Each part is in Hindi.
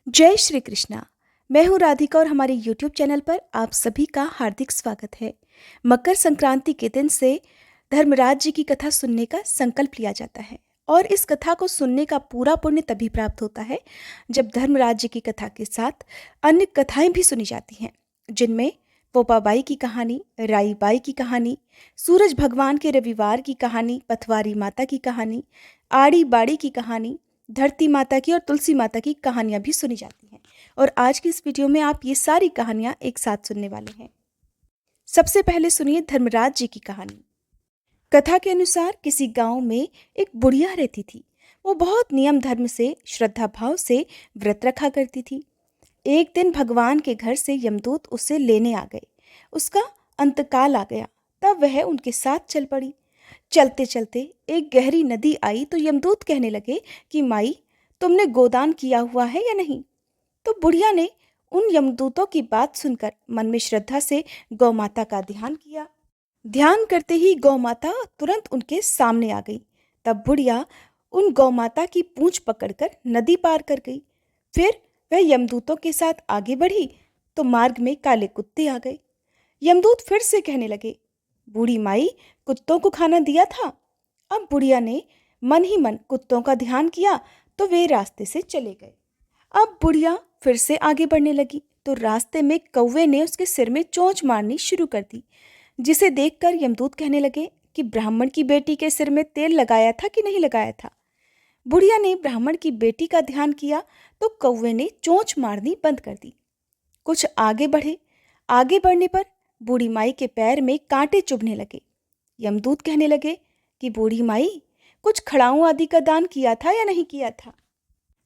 जय श्री कृष्णा। मैं हूँ राधिका और हमारे YouTube चैनल पर आप सभी का हार्दिक स्वागत है। मकर संक्रांति के दिन से धर्मराज जी की कथा सुनने का संकल्प लिया जाता है और इस कथा को सुनने का पूरा पुण्य तभी प्राप्त होता है जब धर्मराज जी की कथा के साथ अन्य कथाएं भी सुनी जाती हैं, जिनमें पोपाबाई की कहानी, राईबाई की कहानी, सूरज भगवान के रविवार की कहानी, पथवारी माता की कहानी, आड़ी बाड़ी की कहानी, धरती माता की और तुलसी माता की कहानियां भी सुनी जाती हैं। और आज की इस वीडियो में आप ये सारी कहानियां एक साथ सुनने वाले हैं। सबसे पहले सुनिए धर्मराज जी की कहानी। कथा के अनुसार किसी गांव में एक बुढ़िया रहती थी। वो बहुत नियम धर्म से, श्रद्धा भाव से व्रत रखा करती थी। एक दिन भगवान के घर से यमदूत उसे लेने आ गए। उसका अंतकाल आ गया, तब वह उनके साथ चल पड़ी। चलते चलते एक गहरी नदी आई तो यमदूत कहने लगे कि माई, तुमने गोदान किया हुआ है या नहीं? तो बुढ़िया ने उन यमदूतों की बात सुनकर मन में श्रद्धा से गौ माता का ध्यान किया। ध्यान करते ही गौ माता तुरंत उनके सामने आ गई। तब बुढ़िया उन गौ माता की पूंछ पकड़कर नदी पार कर गई। फिर वह यमदूतों के साथ आगे बढ़ी तो मार्ग में काले कुत्ते आ गए। यमदूत फिर से कहने लगे, बूढ़ी माई, कुत्तों को खाना दिया था। अब बुढ़िया ने मन ही मन कुत्तों का ध्यान किया तो वे रास्ते से चले गए। अब बुढ़िया फिर से आगे बढ़ने लगी तो रास्ते में कौवे ने उसके सिर में चोंच मारनी शुरू कर दी, जिसे देखकर यमदूत कहने लगे कि ब्राह्मण की बेटी के सिर में तेल लगाया था कि नहीं लगाया था। बुढ़िया ने ब्राह्मण की बेटी का ध्यान किया तो कौवे ने चोंच मारनी बंद कर दी। कुछ आगे बढ़े। आगे बढ़ने पर बूढ़ी माई के पैर में कांटे चुभने लगे। यमदूत कहने लगे कि बूढ़ी माई, कुछ खड़ाऊं आदि का दान किया था या नहीं किया था?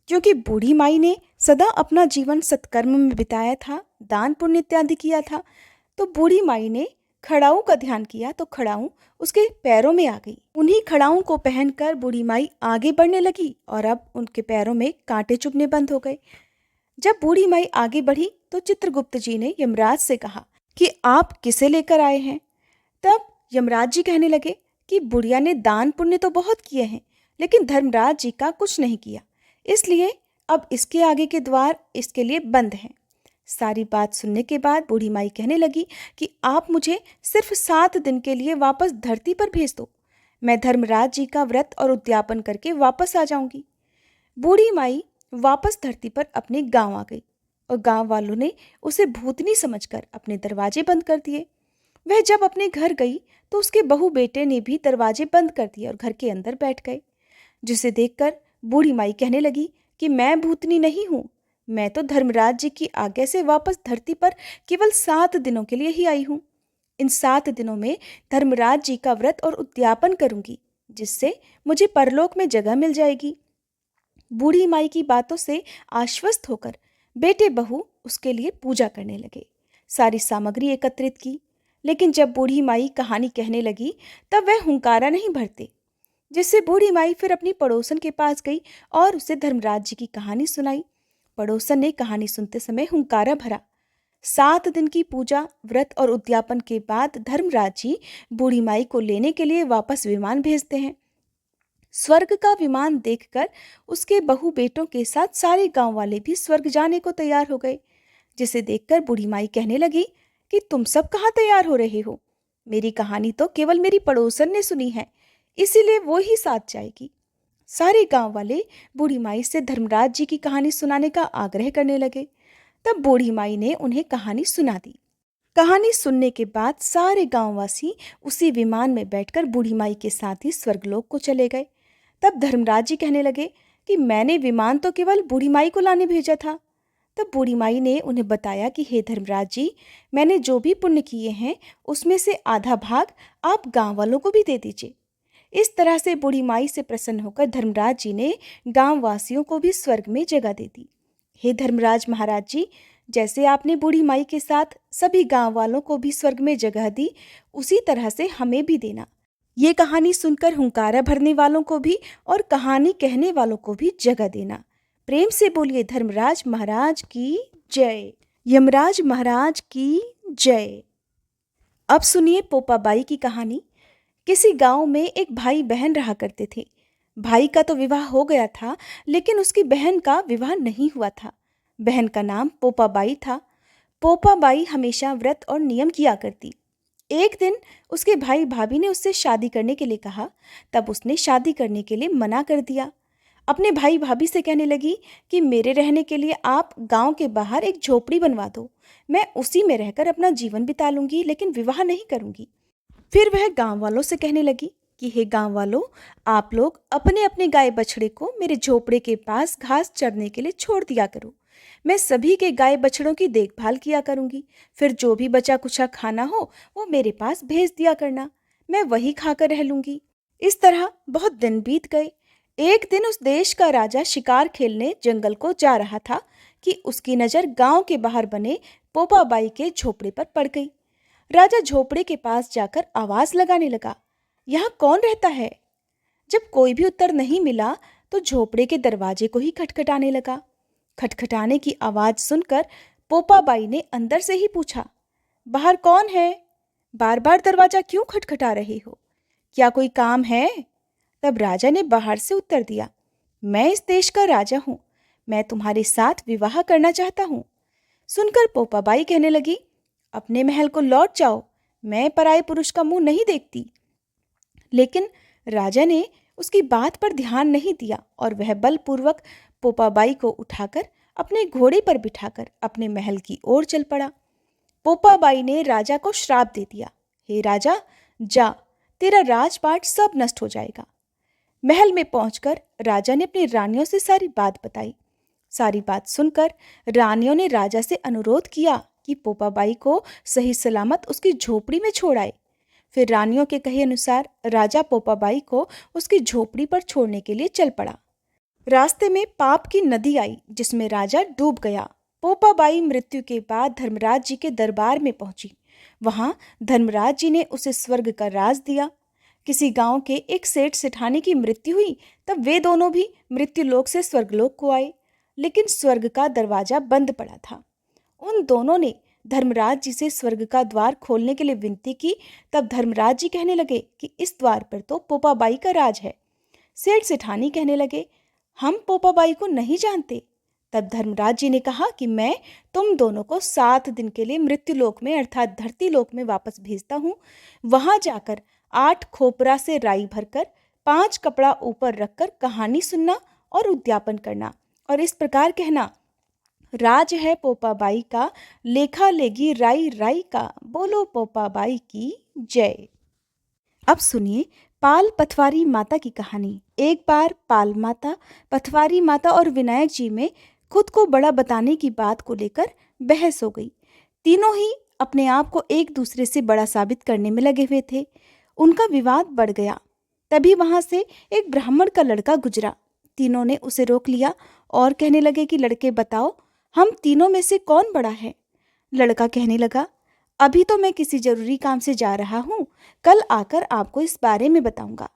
क्योंकि बूढ़ी माई ने सदा अपना जीवन सत्कर्म में बिताया था, दान पुण्य इत्यादि किया था, तो बूढ़ी माई ने खड़ाऊं का ध्यान किया तो खड़ाऊं उसके पैरों में आ गई। उन्हीं खड़ाऊं को पहनकर बूढ़ी माई आगे बढ़ने लगी और अब उनके पैरों में कांटे चुभने बंद हो गए। जब बूढ़ी माई आगे बढ़ी तो चित्रगुप्त जी ने यमराज से कहा कि आप किसे लेकर आए हैं? तब यमराज जी कहने लगे कि बुढ़िया ने दान पुण्य तो बहुत किए हैं, लेकिन धर्मराज जी का कुछ नहीं किया, इसलिए अब इसके आगे के द्वार इसके लिए बंद हैं। सारी बात सुनने के बाद बूढ़ी माई कहने लगी कि आप मुझे सिर्फ 7 दिन के लिए वापस धरती पर भेज दो। मैं धर्मराज जी का व्रत और उद्यापन करके वापस आ जाऊंगी। बूढ़ी माई वापस धरती पर अपने गांव आ गई और गांव वालों ने उसे भूतनी समझकर अपने दरवाजे बंद कर दिए। वह जब अपने घर गई तो उसके बहू बेटे ने भी दरवाजे बंद कर दिए और घर के अंदर बैठ गए, जिसे देखकर बूढ़ी माई कहने लगी कि मैं भूतनी नहीं हूँ, मैं तो धर्मराज जी की आज्ञा से वापस धरती पर केवल 7 दिनों के लिए ही आई हूँ। इन 7 दिनों में धर्मराज जी का व्रत और उद्यापन करूंगी, जिससे मुझे परलोक में जगह मिल जाएगी। बूढ़ी माई की बातों से आश्वस्त होकर बेटे बहू उसके लिए पूजा करने लगे। सारी सामग्री एकत्रित की, लेकिन जब बूढ़ी माई कहानी कहने लगी तब वह हुंकारा नहीं भरते, जिससे बूढ़ी माई फिर अपनी पड़ोसन के पास गई और उसे धर्मराज जी की कहानी सुनाई। पड़ोसन ने कहानी सुनते समय हुंकारा भरा। 7 दिन की पूजा, व्रत और उद्यापन के बाद धर्मराज जी बूढ़ी माई को लेने के लिए वापस विमान भेजते हैं। स्वर्ग का विमान देखकर उसके बहू बेटों के साथ सारे गांव वाले भी स्वर्ग जाने को तैयार हो गए, जिसे देखकर बूढ़ी माई कहने लगी कि तुम सब कहाँ तैयार हो रहे हो? मेरी कहानी तो केवल मेरी पड़ोसन ने सुनी है, इसीलिए वो ही साथ जाएगी। सारे गांव वाले बूढ़ी माई से धर्मराज जी की कहानी सुनाने का आग्रह करने लगे। तब बूढ़ी माई ने उन्हें कहानी सुना दी। कहानी सुनने के बाद सारे गांववासी उसी विमान में बैठकर बूढ़ी माई के साथ ही स्वर्गलोक को चले गए। तब धर्मराज जी कहने लगे कि मैंने विमान तो केवल बूढ़ी माई को लाने भेजा था। तब बूढ़ी माई ने उन्हें बताया कि हे धर्मराज जी, मैंने जो भी पुण्य किए हैं उसमें से आधा भाग आप गांव वालों को भी दे दीजिए। इस तरह से बूढ़ी माई से प्रसन्न होकर धर्मराज जी ने गांव वासियों को भी स्वर्ग में जगह दे दी। हे धर्मराज महाराज जी, जैसे आपने बूढ़ी माई के साथ सभी गांव वालों को भी स्वर्ग में जगह दी, उसी तरह से हमें भी देना। ये कहानी सुनकर हुंकारा भरने वालों को भी और कहानी कहने वालों को भी जगह देना। प्रेम से बोलिए धर्मराज महाराज की जय। यमराज महाराज की जय। अब सुनिए पोपाबाई की कहानी। किसी गांव में एक भाई बहन रहा करते थे। भाई का तो विवाह हो गया था, लेकिन उसकी बहन का विवाह नहीं हुआ था। बहन का नाम पोपाबाई था। पोपाबाई हमेशा व्रत और नियम किया करती। एक दिन उसके भाई भाभी ने उससे शादी करने के लिए कहा। तब उसने शादी करने के लिए मना कर दिया। अपने भाई भाभी से कहने लगी कि मेरे रहने के लिए आप गांव के बाहर एक झोपड़ी बनवा दो। मैं उसी में रहकर अपना जीवन बिता लूंगी, लेकिन विवाह नहीं करूंगी। फिर वह गांव वालों से कहने लगी कि हे गांव वालों, आप लोग अपने अपने गाय बछड़े को मेरे झोपड़े के पास घास चरने के लिए छोड़ दिया करो। मैं सभी के गाय बछड़ों की देखभाल किया करूंगी। फिर जो भी बचा कुचा खाना हो वो मेरे पास भेज दिया करना। मैं वही खाकर रह लूंगी। इस तरह बहुत दिन बीत गए। एक दिन उस देश का राजा शिकार खेलने जंगल को जा रहा था कि उसकी नज़र गांव के बाहर बने पोपाबाई के झोपड़े पर पड़ गई। राजा झोपड़े के पास जाकर आवाज लगाने लगा, यहाँ कौन रहता है? जब कोई भी उत्तर नहीं मिला तो झोपड़े के दरवाजे को ही खटखटाने लगा। खटखटाने की आवाज सुनकर पोपाबाई ने अंदर से ही पूछा, बाहर कौन है? बार बार दरवाजा क्यों खटखटा रहे हो? क्या कोई काम है? तब राजा ने बाहर से उत्तर दिया, मैं इस देश का राजा हूं। मैं तुम्हारे साथ विवाह करना चाहता हूं। सुनकर पोपाबाई कहने लगी, अपने महल को लौट जाओ। मैं पराये पुरुष का मुंह नहीं देखती। लेकिन राजा ने उसकी बात पर ध्यान नहीं दिया और वह बलपूर्वक पोपाबाई को उठाकर अपने घोड़े पर बिठाकर अपने महल की ओर चल पड़ा। पोपाबाई ने राजा को श्राप दे दिया, हे राजा, जा, तेरा राजपाट सब नष्ट हो जाएगा। महल में पहुंचकर राजा ने अपनी रानियों से सारी बात बताई। सारी बात सुनकर रानियों ने राजा से अनुरोध किया कि पोपाबाई को सही सलामत उसकी झोपड़ी में छोड़ आए। फिर रानियों के कहे अनुसार राजा पोपाबाई को उसकी झोपड़ी पर छोड़ने के लिए चल पड़ा। रास्ते में पाप की नदी आई जिसमें राजा डूब गया। पोपाबाई मृत्यु के बाद धर्मराज जी के दरबार में पहुंची। वहां धर्मराज जी ने उसे स्वर्ग का राज दिया। किसी गांव के एक सेठ सेठानी की मृत्यु हुई, तब वे दोनों भी मृत्युलोक से स्वर्गलोक को आए, लेकिन स्वर्ग का दरवाजा बंद पड़ा था। उन दोनों ने धर्मराज जी से स्वर्ग का द्वार खोलने के लिए विनती की। तब धर्मराज जी कहने लगे कि इस द्वार पर तो पोपाबाई का राज है। सेठ सेठानी कहने लगे, हम पोपाबाई को नहीं जानते। तब धर्मराज जी ने कहा कि मैं तुम दोनों को 7 दिन के लिए मृत्युलोक में अर्थात धरती लोक में वापस भेजता हूँ। वहां जाकर 8 खोपरा से राई भरकर 5 कपड़ा ऊपर रखकर कहानी सुनना और उद्यापन करना और इस प्रकार कहना, राज है पोपाबाई का, लेखा लेगी राई राई का, बोलो पोपाबाई की जय। अब सुनिए पाल पथवारी माता की कहानी। एक बार पाल माता, पथवारी माता और विनायक जी में खुद को बड़ा बताने की बात को लेकर बहस हो गई। तीनों ही अपने आप को एक दूसरे से बड़ा साबित करने में लगे हुए थे। उनका विवाद बढ़ गया। तभी वहां से एक ब्राह्मण का लड़का गुजरा। तीनों ने उसे रोक लिया और कहने लगे कि लड़के बताओ, हम तीनों में से कौन बड़ा है? लड़का कहने लगा, अभी तो मैं किसी जरूरी काम से जा रहा हूँ, कल आकर आपको इस बारे में बताऊंगा।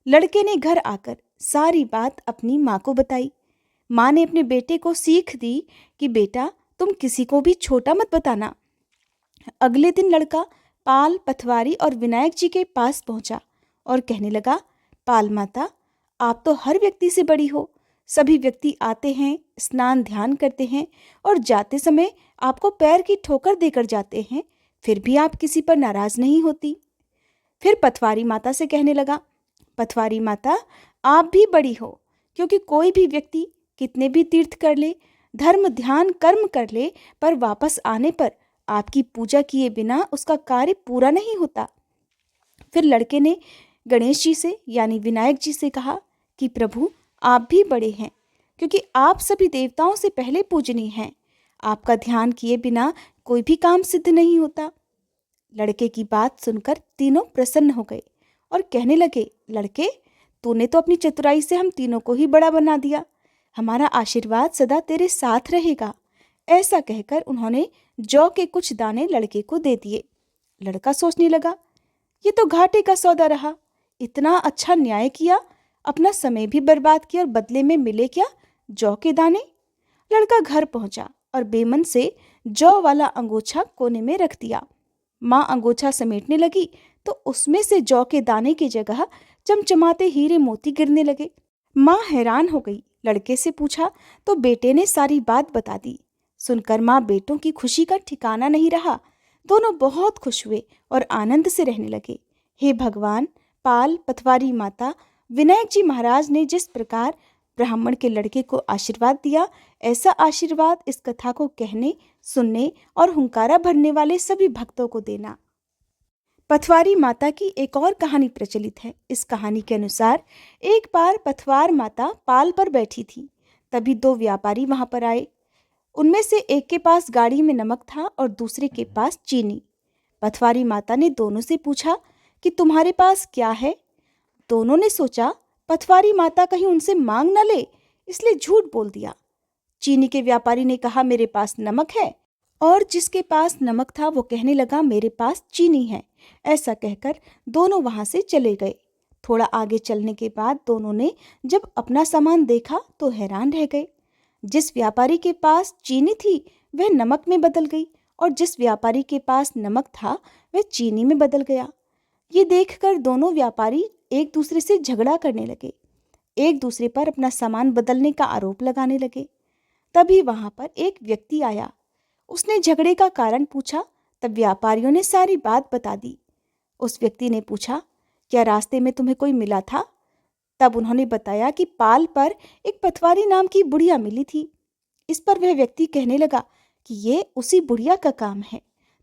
लड़के ने घर आकर सारी बात अपनी माँ को बताई। माँ ने अपने बेटे को सीख दी कि बेटा तुम किसी को भी छोटा मत बताना। अगले दिन लड़का पाल, पथवारी और विनायक जी के पास पहुंचा और कहने लगा, पाल माता, आप तो हर व्यक्ति से बड़ी हो। सभी व्यक्ति आते हैं, स्नान ध्यान करते हैं और जाते समय आपको पैर की ठोकर देकर जाते हैं, फिर भी आप किसी पर नाराज नहीं होती। फिर पथवारी माता से कहने लगा, पथवारी माता, आप भी बड़ी हो, क्योंकि कोई भी व्यक्ति कितने भी तीर्थ कर ले, धर्म ध्यान कर्म कर ले, पर वापस आने पर आपकी पूजा किए बिना उसका कार्य पूरा नहीं होता। फिर लड़के ने गणेश जी से यानी विनायक जी से कहा कि प्रभु आप भी बड़े हैं, क्योंकि आप सभी देवताओं से पहले पूजनीय हैं। आपका ध्यान किए बिना कोई भी काम सिद्ध नहीं होता। लड़के की बात सुनकर तीनों प्रसन्न हो गए और कहने लगे, लड़के तूने तो अपनी चतुराई से हम तीनों को ही बड़ा बना दिया। हमारा आशीर्वाद सदा तेरे साथ रहेगा। ऐसा कहकर उन्होंने जौ के कुछ दाने लड़के को दे दिए। लड़का सोचने लगा, ये तो घाटे का सौदा रहा। इतना अच्छा न्याय किया, अपना समय भी बर्बाद किया और बदले में मिले क्या? जौ के दाने। लड़का घर पहुंचा और बेमन से जौ वाला अंगोछा कोने में रख दिया। माँ अंगोछा समेटने लगी तो उसमें से जौ के दाने की जगह चमचमाते हीरे मोती गिरने लगे। माँ हैरान हो गई लड़के से पूछा तो बेटे ने सारी बात बता दी। सुनकर माँ बेटों की खुशी का ठिकाना नहीं रहा। दोनों बहुत खुश हुए और आनंद से रहने लगे। हे भगवान! पाल, पथवारी माता, विनायक जी महाराज ने जिस प्रकार ब्राह्मण के लड़के को आशीर्वाद दिया, ऐसा आशीर्वाद इस कथा को कहने, सुनने और हुंकारा भरने वाले सभी भक्तों को देना। पथवारी माता की एक और कहानी प्रचलित है। इस कहानी के अनुसार एक बार पथवार माता पाल पर बैठी थी। तभी दो व्यापारी वहां पर आए। उनमें से एक के पास गाड़ी में नमक था और दूसरे के पास चीनी। पथवारी माता ने दोनों से पूछा कि तुम्हारे पास क्या है। दोनों ने सोचा पथवारी माता कहीं उनसे मांग न ले, इसलिए झूठ बोल दिया। चीनी के व्यापारी ने कहा मेरे पास नमक है, और जिसके पास नमक था वो कहने लगा मेरे पास चीनी है। ऐसा कहकर दोनों वहां से चले गए। थोड़ा आगे चलने के बाद दोनों ने जब अपना सामान देखा तो हैरान रह गए। जिस व्यापारी के पास चीनी थी वह नमक में बदल गई, और जिस व्यापारी के पास नमक था वह चीनी में बदल गया। ये देखकर दोनों व्यापारी एक दूसरे से झगड़ा करने लगे, एक दूसरे पर अपना सामान बदलने का आरोप लगाने लगे। तभी वहां पर एक व्यक्ति आया। उसने झगड़े का कारण पूछा। तब व्यापारियों ने सारी बात बता दी। उस व्यक्ति ने पूछा क्या रास्ते में तुम्हें कोई मिला था? तब उन्होंने बताया कि पाल पर एक पथवारी नाम की बुढ़िया मिली थी। इस पर वह व्यक्ति कहने लगा कि ये उसी बुढ़िया का काम है,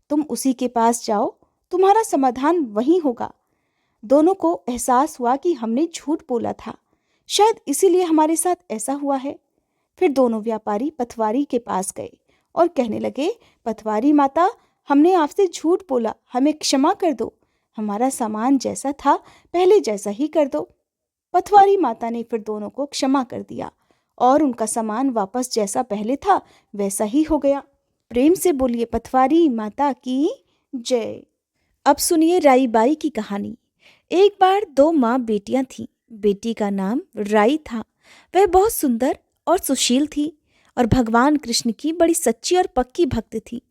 तुम उसी के पास जाओ, तुम्हारा समाधान वहीं होगा। दोनों को एहसास हुआ कि हमने झूठ बोला था, शायद इसीलिए हमारे साथ ऐसा हुआ है। फिर दोनों व्यापारी पथवारी के पास गए और कहने लगे पथवारी माता, हमने आपसे झूठ बोला, हमें क्षमा कर दो, हमारा सामान जैसा था पहले जैसा ही कर दो। पथवारी माता ने फिर दोनों को क्षमा कर दिया और उनका सामान वापस जैसा पहले था वैसा ही हो गया। प्रेम से बोलिए पथवारी माता की जय। अब सुनिए राई बाई की कहानी। एक बार दो माँ बेटियां थीं। बेटी का नाम राई था। वह बहुत सुंदर और सुशील थी और भगवान कृष्ण की बड़ी सच्ची और पक्की भक्त थी।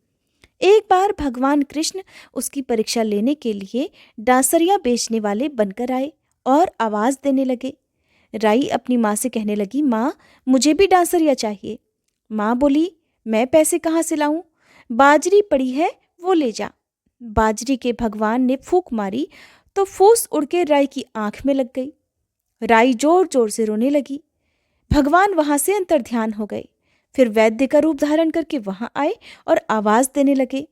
एक बार भगवान कृष्ण उसकी परीक्षा लेने के लिए डांसरिया बेचने वाले बनकर आए और आवाज देने लगे। राई अपनी माँ से कहने लगी, माँ मुझे भी डांसरिया चाहिए। माँ बोली, मैं पैसे कहाँ से लाऊं? बाजरी पड़ी है, वो ले जा। बाजरी के भगवान ने फूंक मारी तो फूस उड़ के राई की आंख में लग गई। राई जोर जोर से रोने लगी। भगवान वहां से अंतर्ध्यान हो गए। फिर वैद्य का रूप धारण करके वहां आए और आवाज देने लगे।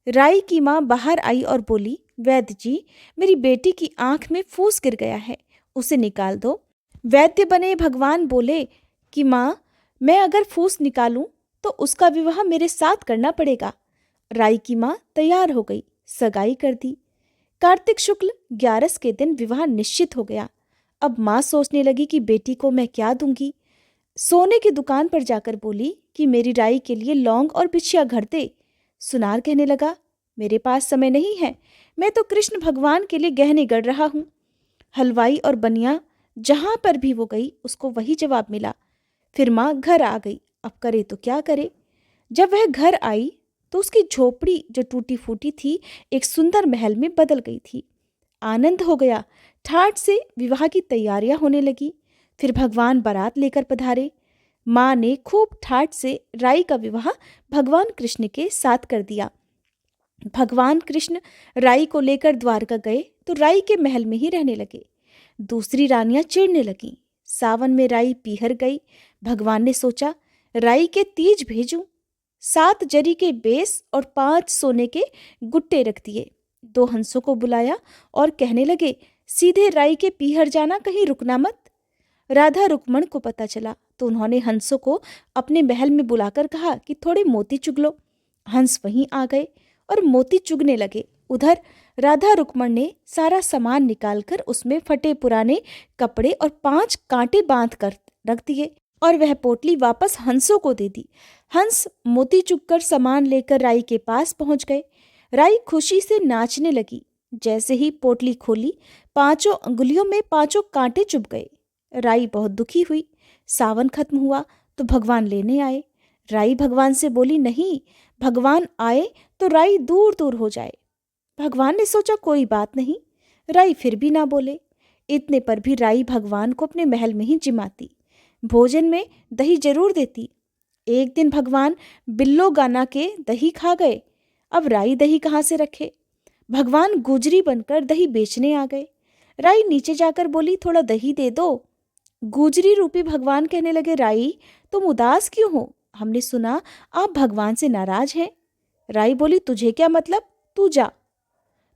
राई की माँ बाहर आई और बोली, वैद्य जी, मेरी बेटी की आंख में फूस गिर गया है, उसे निकाल दो। वैद्य बने भगवान बोले कि माँ, मैं अगर फूस निकालूं तो उसका विवाह मेरे साथ करना पड़ेगा। राई की माँ तैयार हो गई, सगाई कर दी। कार्तिक शुक्ल 11 के दिन विवाह निश्चित हो गया। अब माँ सोचने लगी कि बेटी को मैं क्या दूंगी। सोने की दुकान पर जाकर बोली कि मेरी राई के लिए लौंग और बिछिया घर दे। सुनार कहने लगा, मेरे पास समय नहीं है, मैं तो कृष्ण भगवान के लिए गहने गढ़ रहा हूँ। हलवाई और बनिया जहां पर भी वो गई उसको वही जवाब मिला। फिर माँ घर आ गई। अब करे तो क्या करे। जब वह घर आई तो उसकी झोपड़ी जो टूटी फूटी थी एक सुंदर महल में बदल गई थी। आनंद हो गया। ठाठ से विवाह की तैयारियां होने लगी। फिर भगवान बारात लेकर पधारे। माँ ने खूब ठाठ से राई का विवाह भगवान कृष्ण के साथ कर दिया। भगवान कृष्ण राई को लेकर द्वारका गए तो राई के महल में ही रहने लगे। दूसरी रानियां चिढ़ने लगीं। सावन में राई पीहर गई। भगवान ने सोचा राई के तीज भेजूं। 7 जरी के बेस और 5 सोने के गुट्टे रख दिए। 2 हंसों को बुलाया और कहने लगे, सीधे राई के पीहर जाना, कहीं रुकना मत। राधा रुक्मण को पता चला तो उन्होंने हंसों को अपने महल में बुलाकर कहा कि थोड़े मोती चुग लो। हंस वहीं आ गए और मोती चुगने लगे। उधर राधा रुक्मण ने सारा सामान निकालकर उसमें फटे पुराने कपड़े और 5 कांटे बांध कर रख दिए और वह पोटली वापस हंसों को दे दी। हंस मोती चुगकर सामान लेकर राई के पास पहुंच गए। राई खुशी से नाचने लगी। जैसे ही पोटली खोली, 5 अंगुलियों में 5 कांटे चुभ गए। राई बहुत दुखी हुई। सावन खत्म हुआ तो भगवान लेने आए। राई भगवान से बोली, नहीं, भगवान आए तो राई दूर दूर हो जाए। भगवान ने सोचा कोई बात नहीं। राई फिर भी ना बोले। इतने पर भी राई भगवान को अपने महल में ही जिमाती। भोजन में दही जरूर देती। एक दिन भगवान बिल्लो गाना के दही खा गए। अब राई दही कहाँ से रखे? भगवान गुजरी बनकर दही बेचने आ गए। राई नीचे जाकर बोली, थोड़ा दही दे दो। गुजरी रूपी भगवान कहने लगे, राई तुम उदास क्यों हो? हमने सुना आप भगवान से नाराज हैं। राई बोली, तुझे क्या मतलब, तू जा।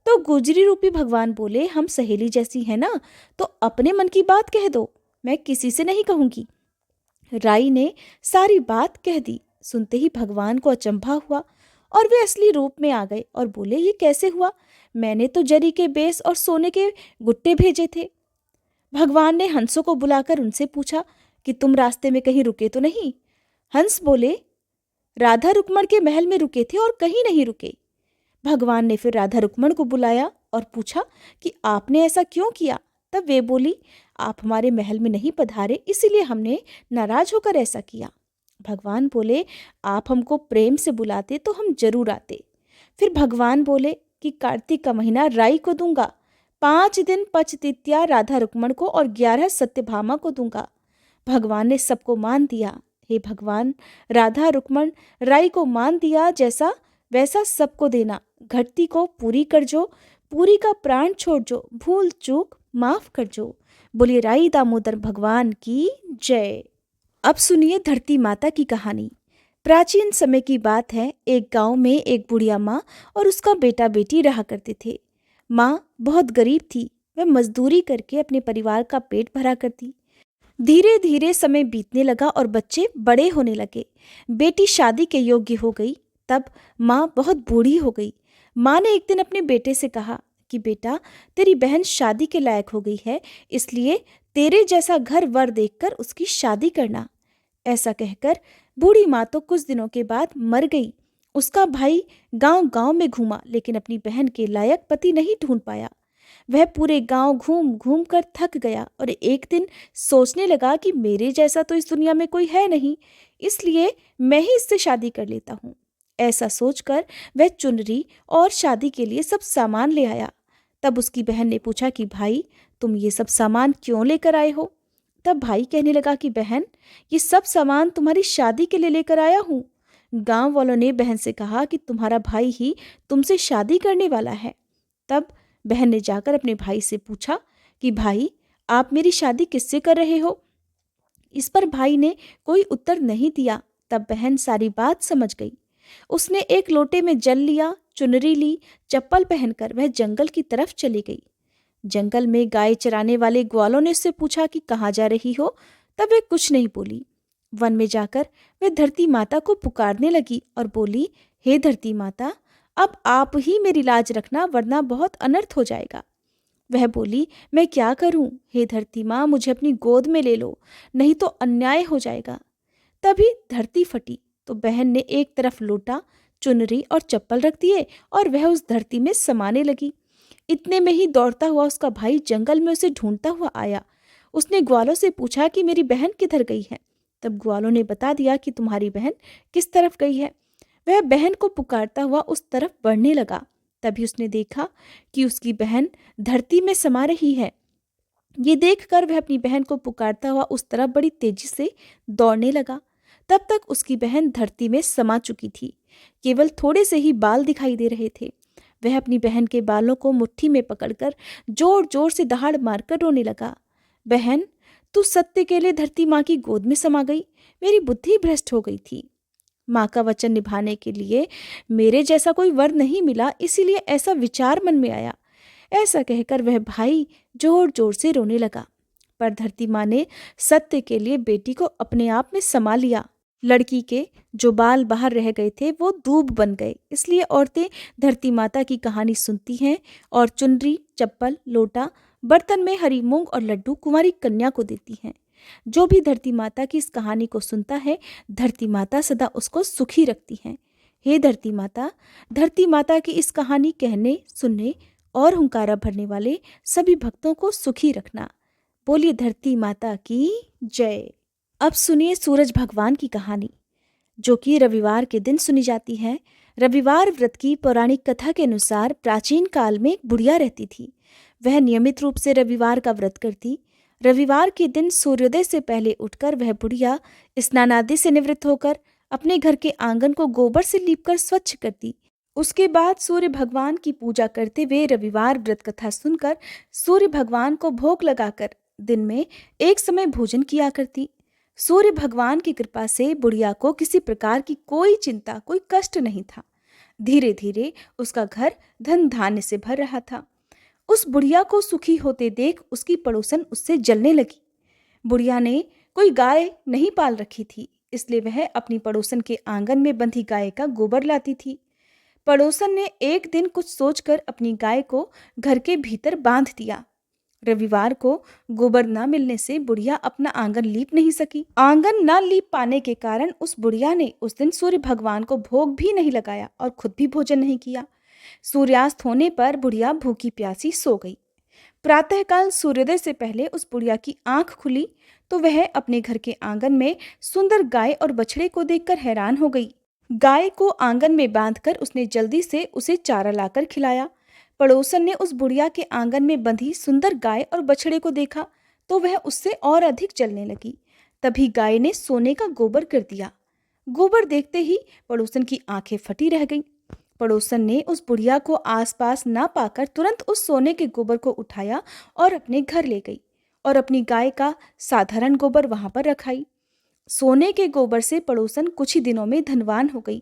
तो गुजरी रूपी भगवान बोले, हम सहेली जैसी है ना, तो अपने मन की बात कह दो, मैं किसी से नहीं कहूंगी। राई ने सारी बात कह दी। सुनते ही भगवान को अचंभा हुआ और वे असली रूप में आ गए और बोले, ये कैसे हुआ? मैंने तो जरी के बेस और सोने के गुट्टे भेजे थे। भगवान ने हंसों को बुलाकर उनसे पूछा कि तुम रास्ते में कहीं रुके तो नहीं? हंस बोले, राधा रुक्मण के महल में रुके थे और कहीं नहीं रुके। भगवान ने फिर राधा रुक्मण को बुलाया और पूछा कि आपने ऐसा क्यों किया? तब वे बोली, आप हमारे महल में नहीं पधारे, इसीलिए हमने नाराज होकर ऐसा किया। भगवान बोले, आप हमको प्रेम से बुलाते तो हम जरूर आते। फिर भगवान बोले कि कार्तिक का महीना राई को दूंगा, 5 दिन पचतित्या राधा रुक्मण को और 11 सत्यभामा को दूंगा। भगवान ने सबको मान दिया। हे भगवान, राधा रुक्मण राई को मान दिया, जैसा वैसा सबको देना। घटती को पूरी कर जो, पूरी का प्राण छोड़ जो, भूल चूक माफ कर जो। बोलिए राई दामोदर भगवान की जय। अब सुनिए धरती माता की कहानी। प्राचीन समय की बात है। एक गांव में एक बुढ़िया माँ और उसका बेटा बेटी रहा करते थे। माँ बहुत गरीब थी। वह मजदूरी करके अपने परिवार का पेट भरा करती। धीरे धीरे समय बीतने लगा और बच्चे बड़े होने लगे। बेटी शादी के योग्य हो गई। तब माँ बहुत बूढ़ी हो गई। माँ ने एक दिन अपने बेटे से कहा कि बेटा, तेरी बहन शादी के लायक हो गई है, इसलिए तेरे जैसा घर वर देखकर उसकी शादी करना। ऐसा कहकर बूढ़ी माँ तो कुछ दिनों के बाद मर गई। उसका भाई गांव गांव में घूमा, लेकिन अपनी बहन के लायक पति नहीं ढूंढ पाया। वह पूरे गांव घूम घूम कर थक गया और एक दिन सोचने लगा कि मेरे जैसा तो इस दुनिया में कोई है नहीं, इसलिए मैं ही इससे शादी कर लेता हूँ। ऐसा सोचकर वह चुनरी और शादी के लिए सब सामान ले आया। तब उसकी बहन ने पूछा कि भाई, तुम ये सब सामान क्यों लेकर आए हो? तब भाई कहने लगा कि बहन, ये सब सामान तुम्हारी शादी के लिए लेकर आया हूँ। गांव वालों ने बहन से कहा कि तुम्हारा भाई ही तुमसे शादी करने वाला है। तब बहन ने जाकर अपने भाई से पूछा कि भाई, आप मेरी शादी किससे कर रहे हो? इस पर भाई ने कोई उत्तर नहीं दिया। तब बहन सारी बात समझ गई। उसने एक लोटे में जल लिया, चुनरी ली, चप्पल पहनकर वह जंगल की तरफ चली गई। जंगल में गाय चराने वाले ग्वालों ने उससे पूछा कि कहाँ जा रही हो? तब वे कुछ नहीं बोली। वन में जाकर वह धरती माता को पुकारने लगी और बोली, हे धरती माता, अब आप ही मेरी लाज रखना, वरना बहुत अनर्थ हो जाएगा। वह बोली, मैं क्या करूं? हे धरती माँ, मुझे अपनी गोद में ले लो, नहीं तो अन्याय हो जाएगा। तभी धरती फटी तो बहन ने एक तरफ लोटा, चुनरी और चप्पल रख दिए और वह उस धरती में समाने लगी। इतने में ही दौड़ता हुआ उसका भाई जंगल में उसे ढूंढता हुआ आया। उसने ग्वालों से पूछा कि मेरी बहन किधर गई है? तब ग्वालों ने बता दिया कि तुम्हारी बहन किस तरफ गई है। वह बहन को पुकारता हुआ उस तरफ बढ़ने लगा। तभी उसने देखा कि उसकी बहन धरती में समा रही है। ये देखकर वह अपनी बहन को पुकारता हुआ उस तरफ बड़ी तेजी से दौड़ने लगा। तब तक उसकी बहन धरती में समा चुकी थी। केवल थोड़े से ही बाल दिखाई दे रहे थे। वह अपनी बहन के बालों को मुट्ठी में पकड़कर जोर जोर से दहाड़ मारकर रोने लगा। बहन, तू सत्य के लिए धरती माँ की गोद में समा गई। मेरी बुद्धि भ्रष्ट हो गई थी। माँ का वचन निभाने के लिए मेरे जैसा कोई वर नहीं मिला, इसीलिए ऐसा विचार मन में आया। ऐसा कहकर वह भाई जोर जोर से रोने लगा। पर धरती माँ ने सत्य के लिए बेटी को अपने आप में समा लिया। लड़की के जो बाल बाहर रह गए थे वो दूब बन गए। इसलिए औरतें धरती माता की कहानी सुनती हैं और चुनरी, चप्पल, लोटा, बर्तन में हरी मूंग और लड्डू कुंवारी कन्या को देती हैं। जो भी धरती माता की इस कहानी को सुनता है, धरती माता सदा उसको सुखी रखती हैं। हे धरती माता की इस कहानी कहने, सुनने और हुंकारा भरने वाले सभी भक्तों को सुखी रखना। बोलिए धरती माता की जय। अब सुनिए सूरज भगवान की कहानी, जो कि रविवार के दिन सुनी जाती है। रविवार व्रत की पौराणिक कथा के अनुसार प्राचीन काल में एक बुढ़िया रहती थी। वह नियमित रूप से रविवार का व्रत करती। रविवार के दिन सूर्योदय से पहले उठकर वह बुढ़िया स्नान आदि से निवृत्त होकर अपने घर के आंगन को गोबर से लीपकर स्वच्छ करती। उसके बाद सूर्य भगवान की पूजा करते हुए रविवार व्रत कथा सुनकर सूर्य भगवान को भोग लगाकर दिन में एक समय भोजन किया करती। सूर्य भगवान की कृपा से बुढ़िया को किसी प्रकार की कोई चिंता, कोई कष्ट नहीं था। धीरे धीरे उसका घर धन धान्य से भर रहा था। उस बुढ़िया को सुखी होते देख उसकी पड़ोसन उससे जलने लगी। बुढ़िया ने कोई गाय नहीं पाल रखी थी, इसलिए वह अपनी पड़ोसन के आंगन में बंधी गाय का गोबर लाती थी। पड़ोसन ने एक दिन कुछ सोचकर अपनी गाय को घर के भीतर बांध दिया। रविवार को गोबर न मिलने से बुढ़िया अपना आंगन लीप नहीं सकी। आंगन न लीप पाने के कारण उस बुढ़िया ने उस दिन सूर्य भगवान को भोग भी नहीं लगाया और खुद भी भोजन नहीं किया। सूर्यास्त होने पर बुढ़िया भूखी प्यासी सो गई। प्रातःकाल सूर्योदय से पहले उस बुढ़िया की आंख खुली तो वह अपने घर के आंगन में सुंदर गाय और बछड़े को देखकर हैरान हो गई। गाय को आंगन में बांधकर उसने जल्दी से उसे चारा लाकर खिलाया। पड़ोसन ने उस बुढ़िया के आंगन में बंधी सुंदर गाय और बछड़े को देखा तो वह उससे और अधिक जलने लगी। तभी गाय ने सोने का गोबर कर दिया। गोबर देखते ही पड़ोसन की आंखें फटी रह गईं। पड़ोसन ने उस बुढ़िया को आसपास ना पाकर तुरंत उस सोने के गोबर को उठाया और अपने घर ले गई और अपनी गाय का साधारण गोबर वहां पर रखाई। सोने के गोबर से पड़ोसन कुछ ही दिनों में धनवान हो गई।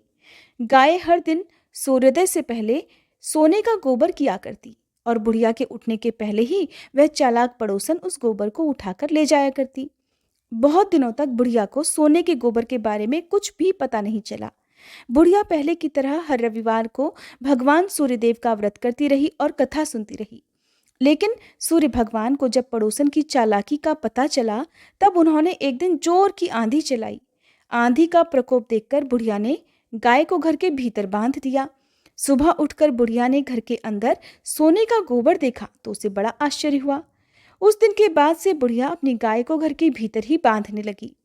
गाय हर दिन सूर्योदय से पहले सोने का गोबर किया करती और बुढ़िया के उठने के पहले ही वह चालाक पड़ोसन उस गोबर को उठाकर ले जाया करती। बहुत दिनों तक बुढ़िया को सोने के गोबर के बारे में कुछ भी पता नहीं चला। बुढ़िया पहले की तरह हर रविवार को भगवान सूर्यदेव का व्रत करती रही और कथा सुनती रही। लेकिन सूर्य भगवान को जब पड़ोसन की चालाकी का पता चला तब उन्होंने एक दिन जोर की आंधी चलाई। आंधी का प्रकोप देखकर बुढ़िया ने गाय को घर के भीतर बांध दिया। सुबह उठकर बुढ़िया ने घर के अंदर सोने का गोबर देखा तो उसे बड़ा आश्चर्य हुआ। उस दिन के बाद से बुढ़िया अपनी गाय को घर के भीतर ही बांधने लगी।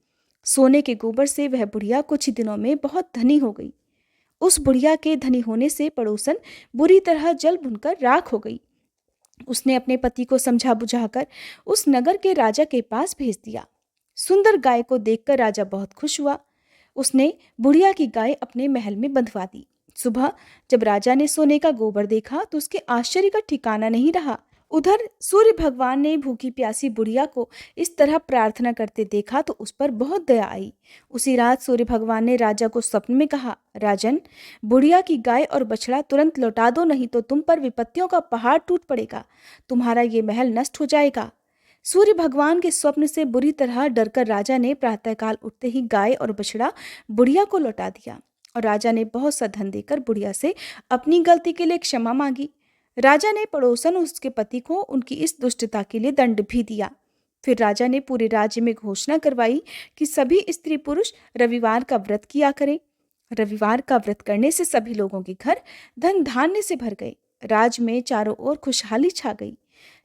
सोने के गोबर से वह बुढ़िया कुछ ही दिनों में बहुत धनी हो गई। उस बुढ़िया के धनी होने से पड़ोसन बुरी तरह जल भुनकर राख हो गई। उसने अपने पति को समझा बुझाकर उस नगर के राजा के पास भेज दिया। सुंदर गाय को देखकर राजा बहुत खुश हुआ। उसने बुढ़िया की गाय अपने महल में बंधवा दी। सुबह जब राजा ने सोने का गोबर देखा तो उसके आश्चर्य का ठिकाना नहीं रहा। उधर सूर्य भगवान ने भूखी प्यासी बुढ़िया को इस तरह प्रार्थना करते देखा तो उस पर बहुत दया आई। उसी रात सूर्य भगवान ने राजा को स्वप्न में कहा, राजन, बुढ़िया की गाय और बछड़ा तुरंत लौटा दो, नहीं तो तुम पर विपत्तियों का पहाड़ टूट पड़ेगा, तुम्हारा ये महल नष्ट हो जाएगा। सूर्य भगवान के स्वप्न से बुरी तरह डरकर राजा ने प्रातःकाल उठते ही गाय और बछड़ा बुढ़िया को लौटा दिया और राजा ने बहुत सा धन देकर बुढ़िया से अपनी गलती के लिए क्षमा मांगी। राजा ने पड़ोसन उसके पति को उनकी इस दुष्टता के लिए दंड भी दिया। फिर राजा ने पूरे राज्य में घोषणा करवाई कि सभी स्त्री पुरुष रविवार का व्रत किया करें। रविवार का व्रत करने से सभी लोगों के घर धन धान्य से भर गए। राज्य में चारों ओर खुशहाली छा गई।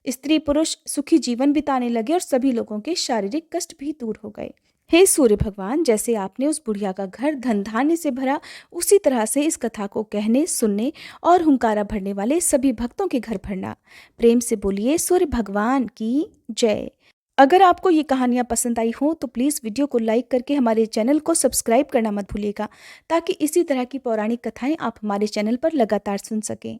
स्त्री पुरुष सुखी जीवन बिताने लगे और सभी लोगों के शारीरिक कष्ट भी दूर हो गए। हे सूर्य भगवान, जैसे आपने उस बुढ़िया का घर धन धान्य से भरा, उसी तरह से इस कथा को कहने, सुनने और हुंकारा भरने वाले सभी भक्तों के घर भरना। प्रेम से बोलिए सूर्य भगवान की जय। अगर आपको ये कहानियाँ पसंद आई हो तो प्लीज़ वीडियो को लाइक करके हमारे चैनल को सब्सक्राइब करना मत भूलिएगा, ताकि इसी तरह की पौराणिक कथाएं आप हमारे चैनल पर लगातार सुन सकें।